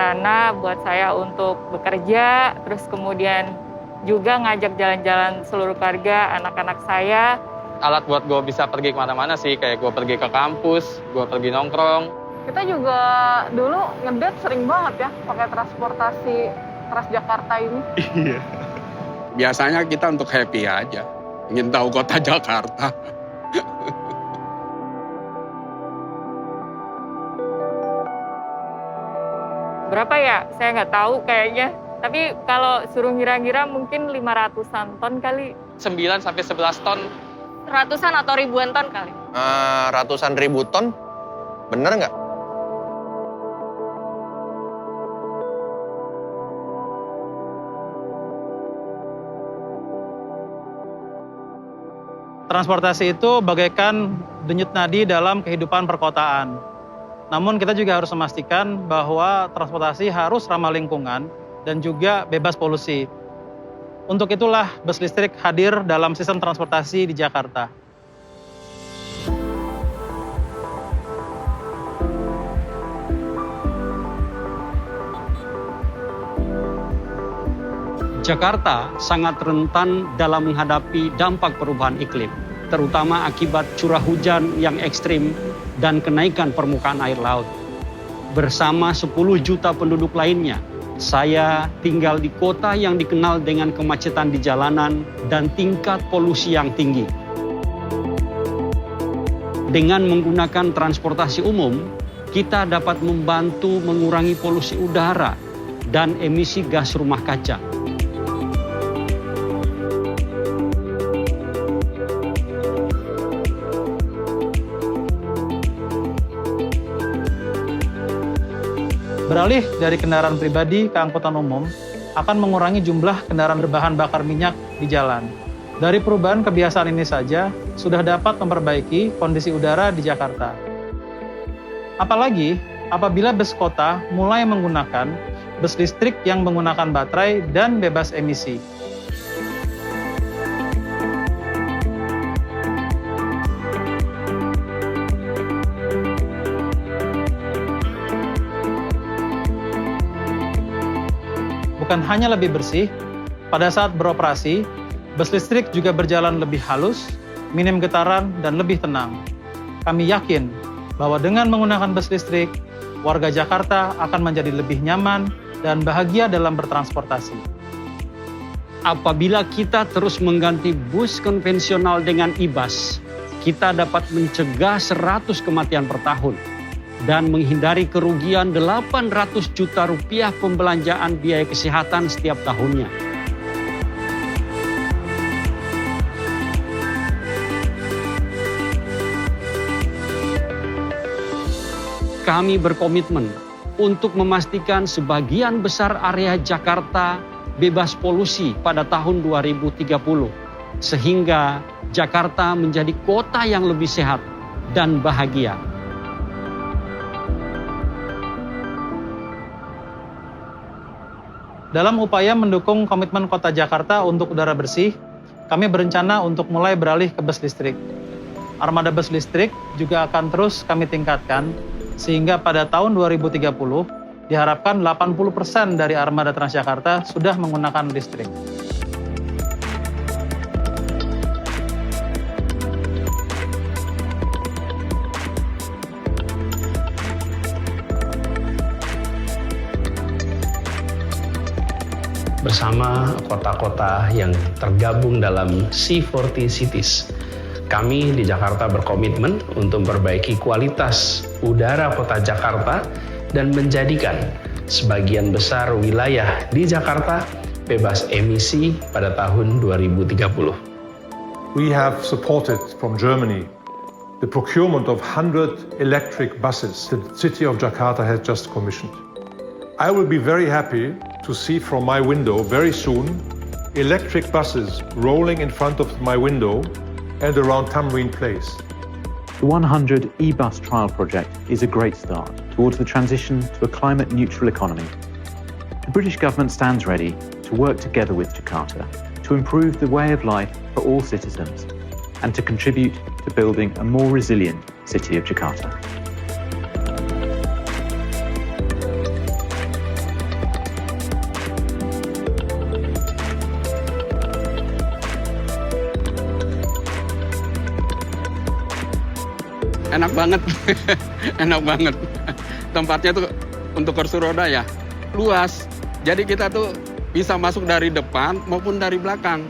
sarana buat saya untuk bekerja, terus kemudian juga ngajak jalan-jalan seluruh keluarga, anak-anak saya. Alat buat gue bisa pergi kemana-mana sih, kayak gue pergi ke kampus, gue pergi nongkrong. Kita juga dulu ngedate sering banget ya pakai transportasi Transjakarta ini. Iya. Biasanya kita untuk happy aja, ingin tahu kota Jakarta. Berapa ya? Saya nggak tahu kayaknya. Tapi kalau suruh ngira-ngira mungkin 500-an ton kali. 9 sampai 11 ton. Ratusan atau ribuan ton kali? Ratusan ribu ton, bener nggak? Transportasi itu bagaikan denyut nadi dalam kehidupan perkotaan. Namun kita juga harus memastikan bahwa transportasi harus ramah lingkungan dan juga bebas polusi. Untuk itulah bus listrik hadir dalam sistem transportasi di Jakarta. Jakarta sangat rentan dalam menghadapi dampak perubahan iklim, terutama akibat curah hujan yang ekstrim dan kenaikan permukaan air laut. Bersama 10 juta penduduk lainnya, saya tinggal di kota yang dikenal dengan kemacetan di jalanan dan tingkat polusi yang tinggi. Dengan menggunakan transportasi umum, kita dapat membantu mengurangi polusi udara dan emisi gas rumah kaca. Beralih dari kendaraan pribadi ke angkutan umum akan mengurangi jumlah kendaraan berbahan bakar minyak di jalan. Dari perubahan kebiasaan ini saja sudah dapat memperbaiki kondisi udara di Jakarta. Apalagi apabila bus kota mulai menggunakan bus listrik yang menggunakan baterai dan bebas emisi. Bukan hanya lebih bersih, pada saat beroperasi, bus listrik juga berjalan lebih halus, minim getaran, dan lebih tenang. Kami yakin bahwa dengan menggunakan bus listrik, warga Jakarta akan menjadi lebih nyaman dan bahagia dalam bertransportasi. Apabila kita terus mengganti bus konvensional dengan e-bus, kita dapat mencegah 100 kematian per tahun dan menghindari kerugian 800 juta rupiah pembelanjaan biaya kesehatan setiap tahunnya. Kami berkomitmen untuk memastikan sebagian besar area Jakarta bebas polusi pada tahun 2030, sehingga Jakarta menjadi kota yang lebih sehat dan bahagia. Dalam upaya mendukung komitmen Kota Jakarta untuk udara bersih, kami berencana untuk mulai beralih ke bus listrik. Armada bus listrik juga akan terus kami tingkatkan, sehingga pada tahun 2030 diharapkan 80% dari armada Transjakarta sudah menggunakan listrik. Bersama kota-kota yang tergabung dalam C40 Cities, kami di Jakarta berkomitmen untuk memperbaiki kualitas udara kota Jakarta dan menjadikan sebagian besar wilayah di Jakarta bebas emisi pada tahun 2030. We have supported from Germany the procurement of 100 electric buses the city of Jakarta has just commissioned. I will be very happy to see from my window very soon electric buses rolling in front of my window and around Tamrin Place. The 100 e-bus trial project is a great start towards the transition to a climate-neutral economy. The British government stands ready to work together with Jakarta to improve the way of life for all citizens and to contribute to building a more resilient city of Jakarta. Enak banget, enak banget. Tempatnya tuh untuk kursi roda ya luas. Jadi kita tuh bisa masuk dari depan maupun dari belakang.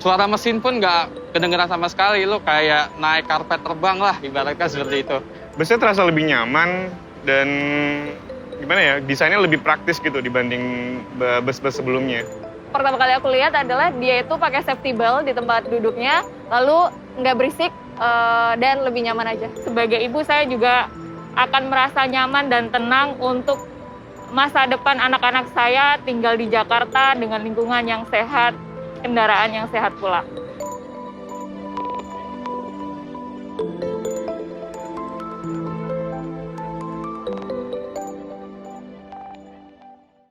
Suara mesin pun nggak kedengeran sama sekali, lo kayak naik karpet terbang lah, ibaratnya seperti itu. Busnya terasa lebih nyaman dan gimana ya, desainnya lebih praktis gitu dibanding bus-bus sebelumnya. Pertama kali aku lihat adalah dia itu pakai safety belt di tempat duduknya, lalu nggak berisik dan lebih nyaman aja. Sebagai ibu saya juga akan merasa nyaman dan tenang untuk masa depan anak-anak saya tinggal di Jakarta dengan lingkungan yang sehat, kendaraan yang sehat pula.